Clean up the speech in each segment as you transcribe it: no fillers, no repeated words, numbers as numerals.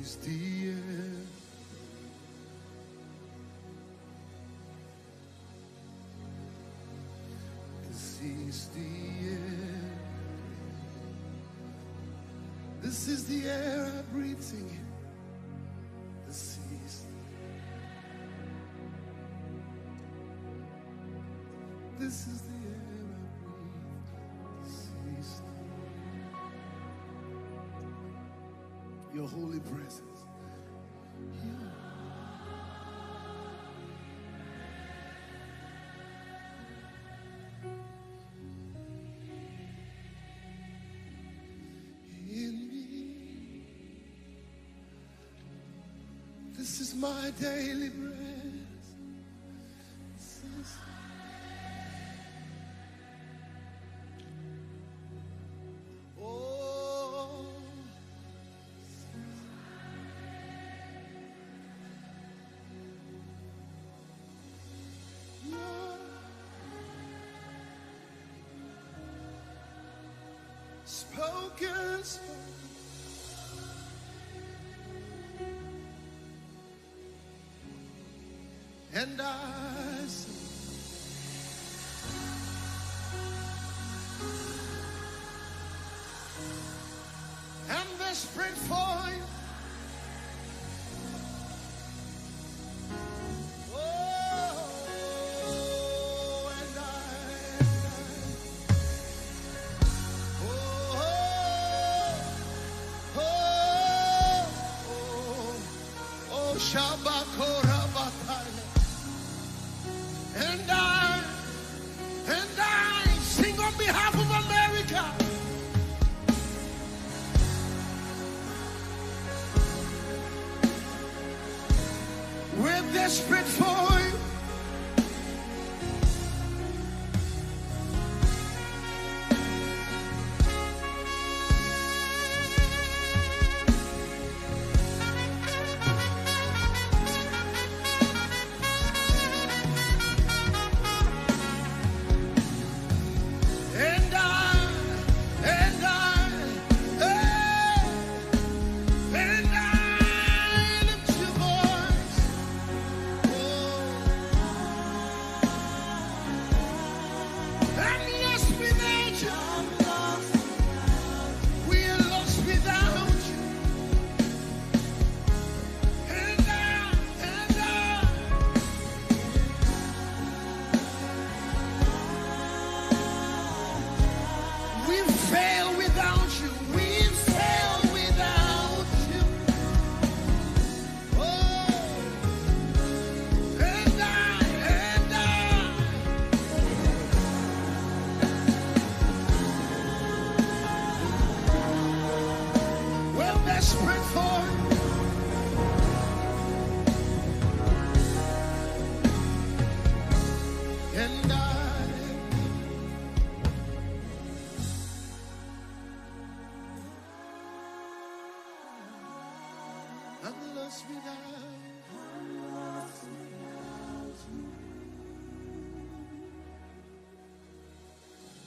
is the air. This is the air. This is the air I'm breathing. This is. This is the air I breathe. This is your holy presence. In me, this is my daily bread. This is spoken, and I sing. And the spread for you. And I sing on behalf of America. We're desperate for you.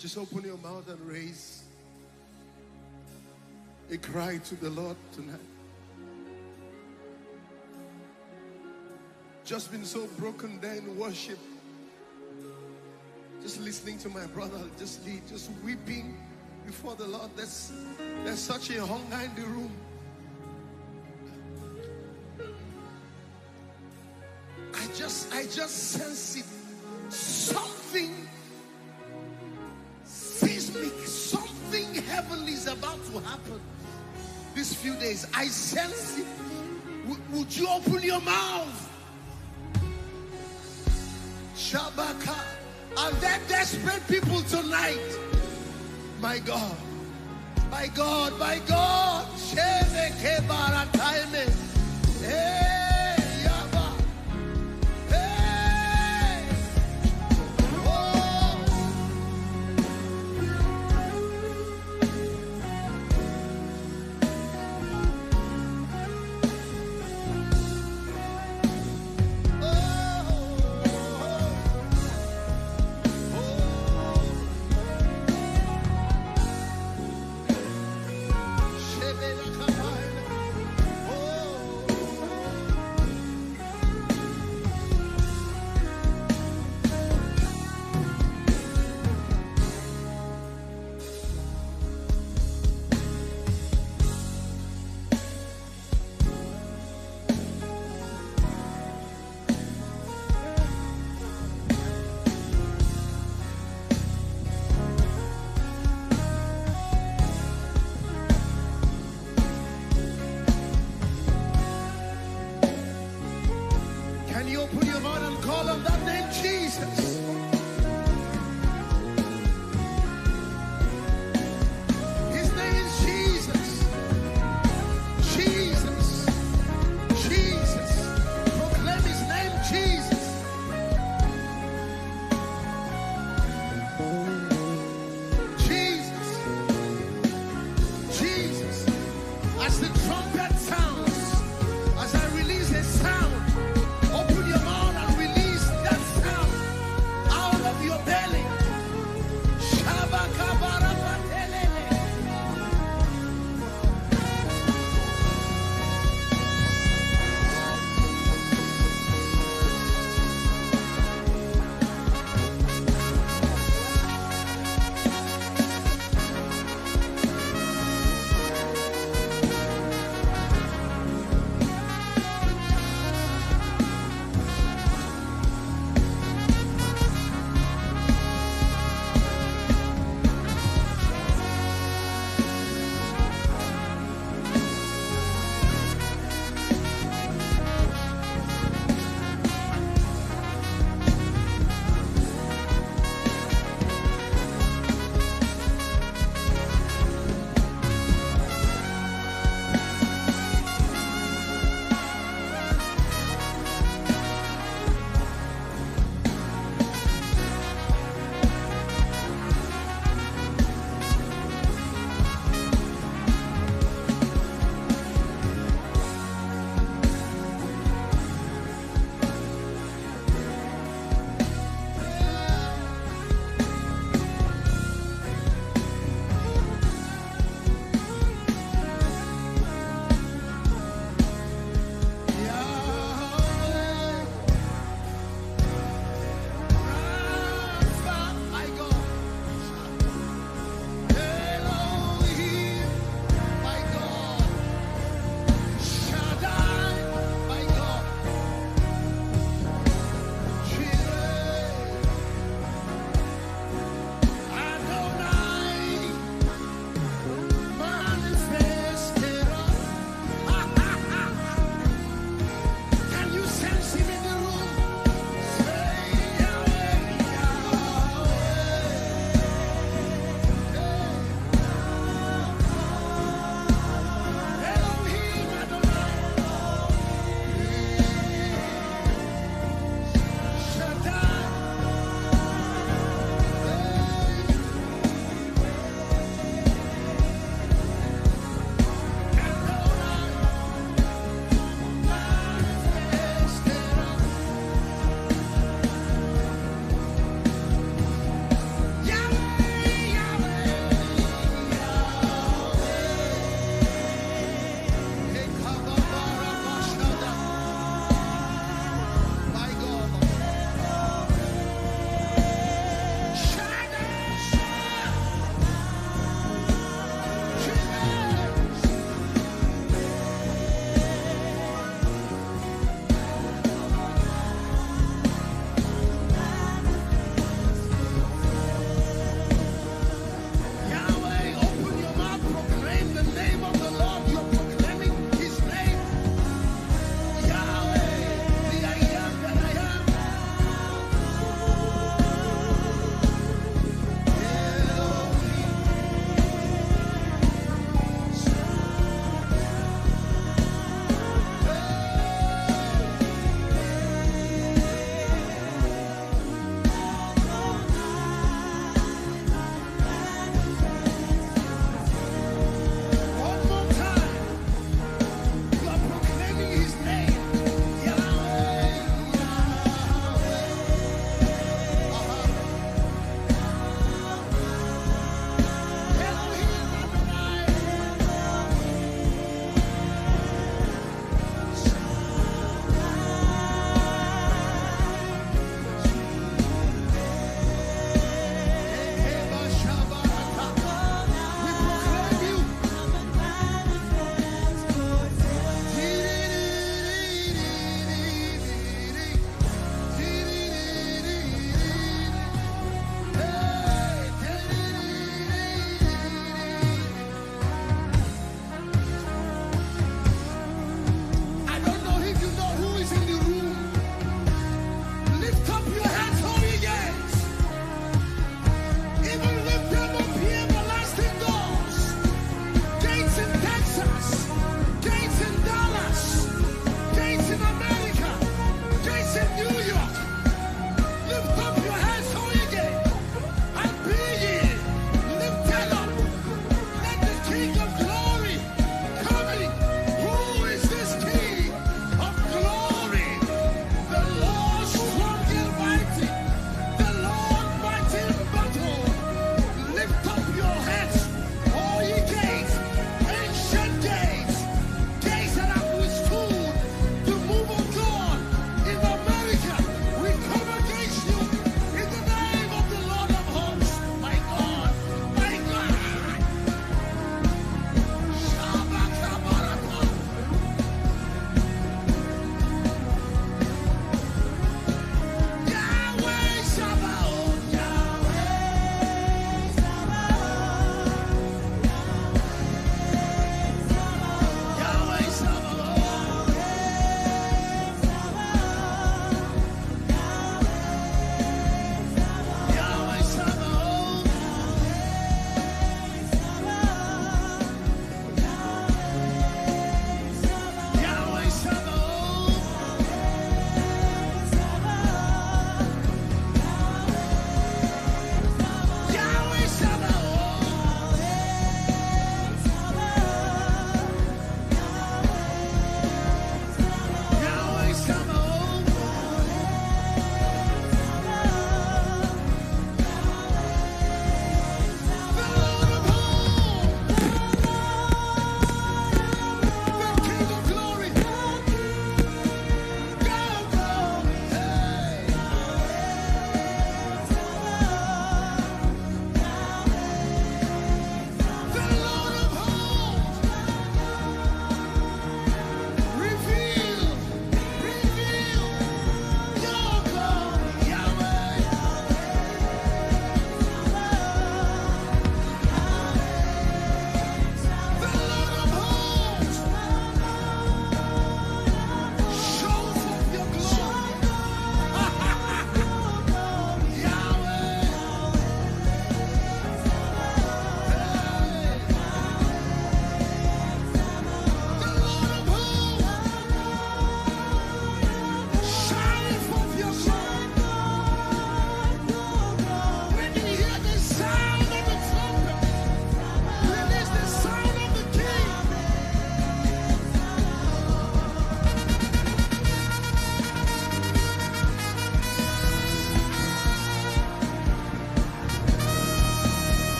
Just open your mouth and raise a cry to the Lord tonight. Just been so broken down in worship. Just listening to my brother just lead, just weeping before the Lord. There's such a hunger in the room. I just sense it. Something seismic, something heavenly is about to happen these few days. I sense it. Would you open your mouth? Shabaka. Are there desperate people tonight? My God. My God. My God. Shebeke barataime. Hey, Yaba. Hey. Oh. Oh. you open your mouth and call on that name, Jesus? His name is Jesus. Jesus. Jesus. Proclaim his name, Jesus. Jesus. Jesus. As the trumpet sounds, as I release a sound, open your mouth and release that sound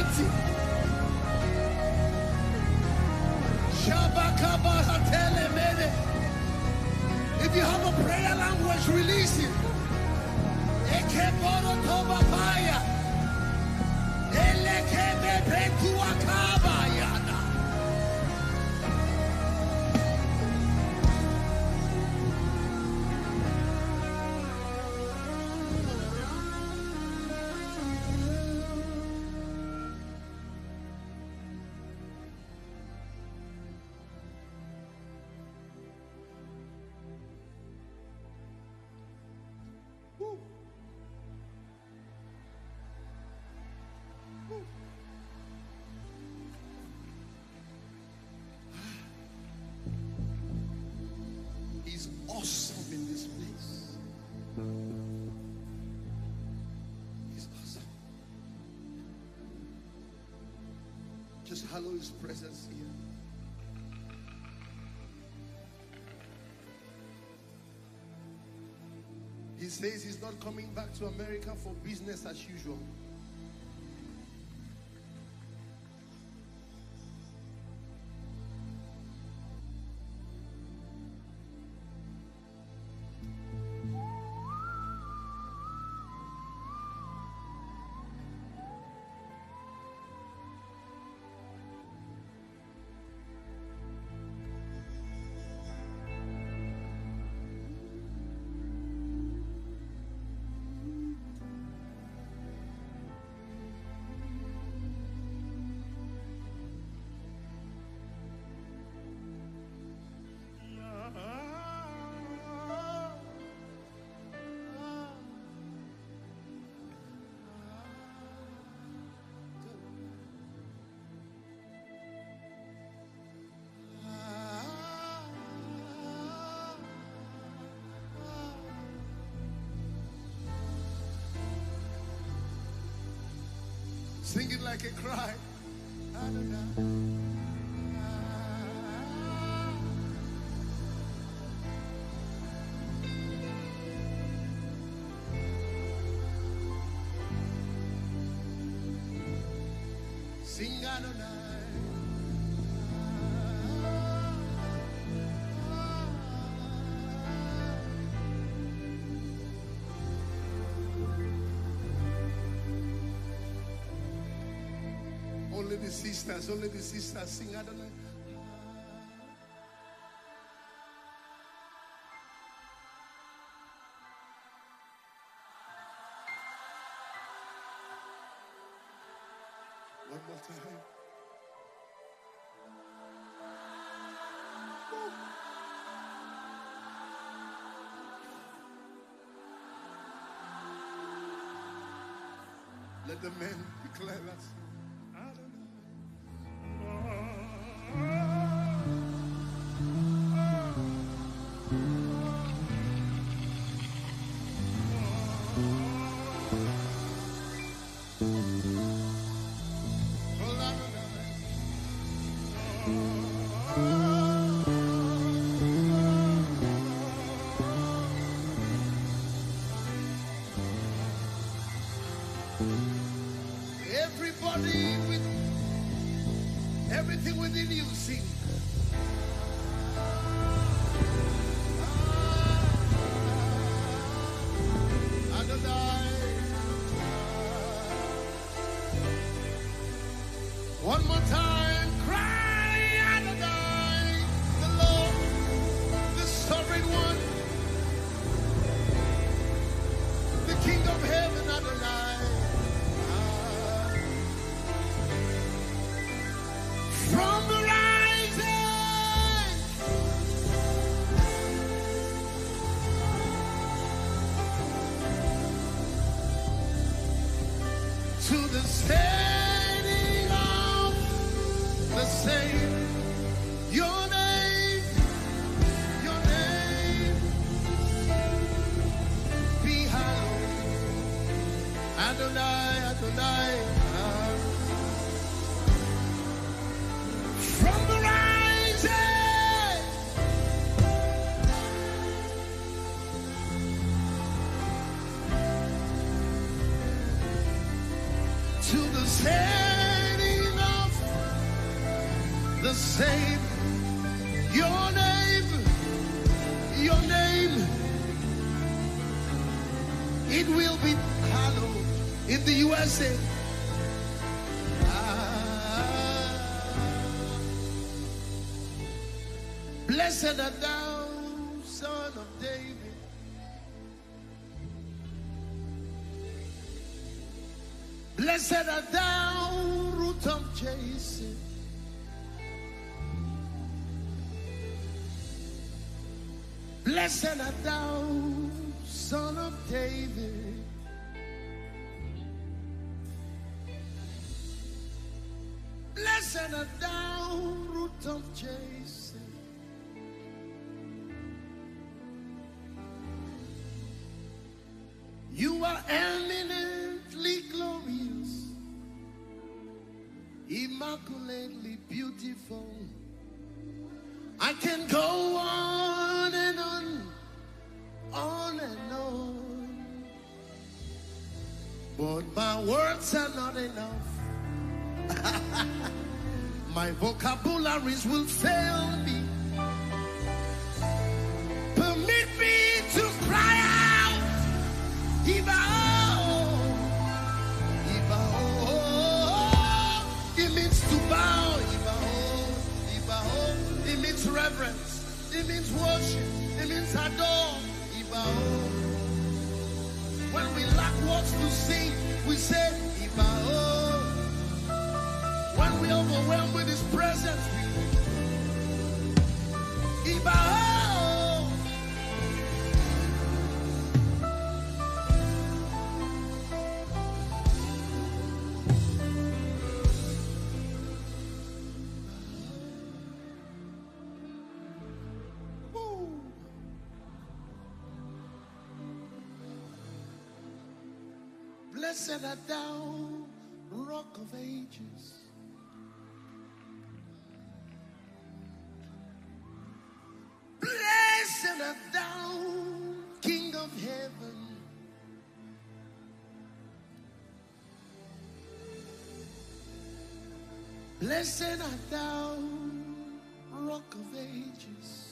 mighty. Shabakabaratelemene. If you have a prayer language, release it. Ekeborotobapaya. Elekebebetuakabayana. He's awesome in this place. He's awesome. Just hallow his presence here. He says he's not coming back to America for business as usual. Sing it like a cry. Sing Adonai. Only the sisters sing Adonai. One more time. Let the men declare that. Everybody with everything within you sing. Adonai. One more time, cry Adonai, the Lord, the sovereign one, the King of heaven, Adonai. From the rising to the setting of the same, your name be hallowed. Adonai, Adonai. From the rising to the setting. same. Your name, your name, it will be hallowed in the USA. Blessed art thou, Son of David. Blessed art thou, Root of Jesse. Blessed art thou, Son of David. Blessed art thou, Root of Jesse. You are eminently glorious, immaculately beautiful. I can go on and on and on, but my words are not enough. My vocabularies will fail me. Permit me to cry out. It means to bow. It means reverence. It means worship. It means adore. When we lack words to sing, we say Ibao. When we are overwhelmed with His presence, we Ibao. Blessed art thou, Rock of Ages. Blessed art thou, King of Heaven. Blessed art thou, Rock of Ages.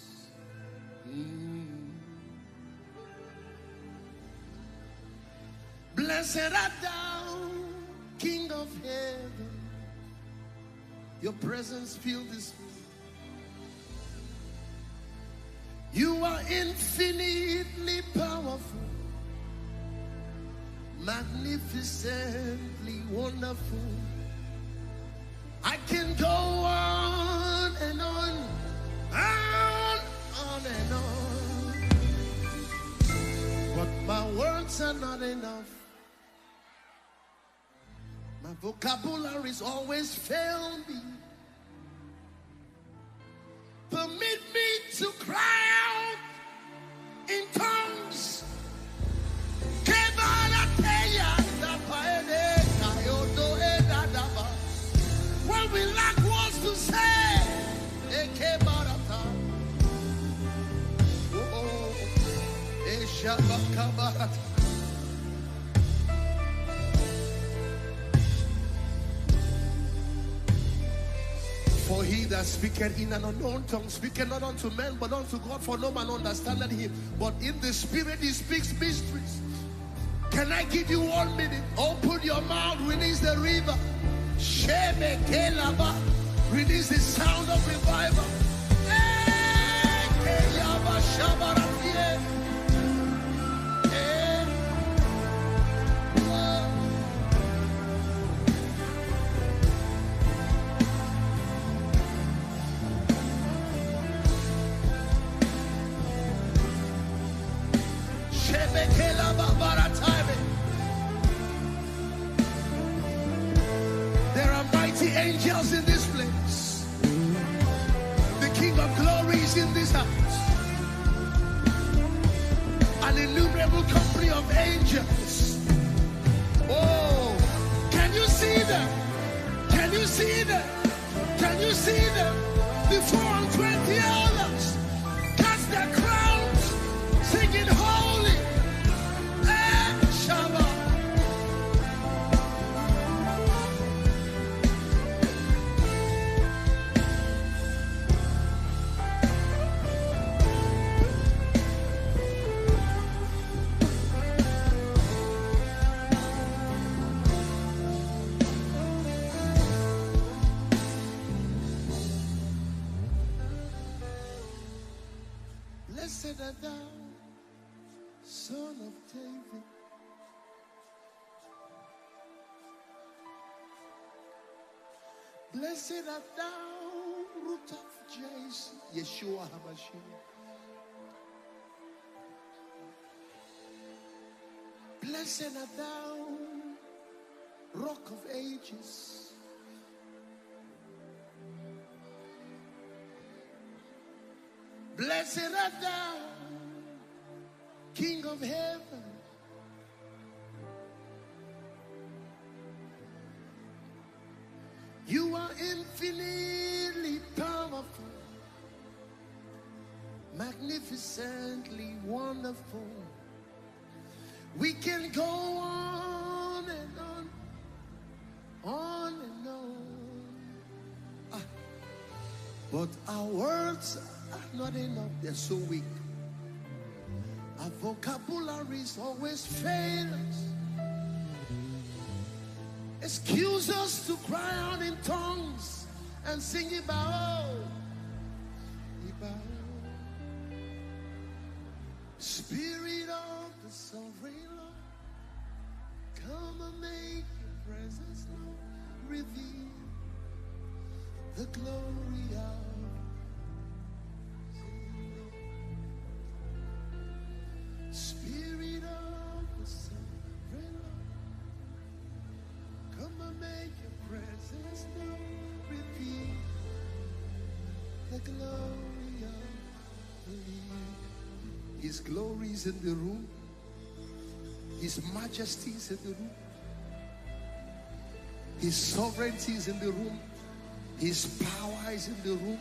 Blessed art thou, King of Heaven. Your presence fills this room. You are infinitely powerful, magnificently wonderful. I can go on and on and on, but my words are not enough. My vocabularies always fail me. Permit me to cry out in tongues. When we lack words to say, for he that speaketh in an unknown tongue speaketh not unto men but unto God, for no man understandeth him. But in the spirit he speaks mysteries. Can I give you 1 minute? Open your mouth, release the river. Shebe kelaba, release the sound of revival. Kelaba shabaratie. Shebe kelaba baratime. There are mighty angels in this place. The King of Glory is in this house. An innumerable company of angels. Oh, can you see them? Can you see them? Can you see them? The 420 elders cast their crowns, singing holy. Shabbat. Blessed art thou, Son of David. Blessed art thou, root of Jesse, Yeshua HaMashiach. Blessed art thou, Rock of Ages. Blessed art thou, King of Heaven. You are infinitely powerful, magnificently wonderful. We can go on and on and on. But our words are not enough, they're so weak. Our vocabularies always fail us. Excuse us to cry out in tongues and sing Ibao. Ibao. Spirit of the sovereign Lord, come and make your presence known. Reveal the glory of Spirit of the sovereign Lord, come and make your presence known. Reveal the glory of the Lord. His glory is in the room. His majesty is in the room. His sovereignty is in the room. His power is in the room.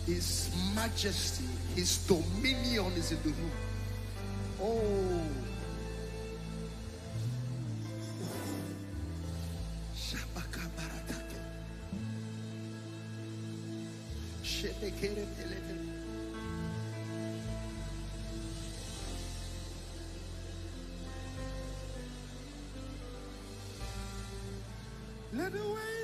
His majesty, His dominion is in the room. Oh. Let the way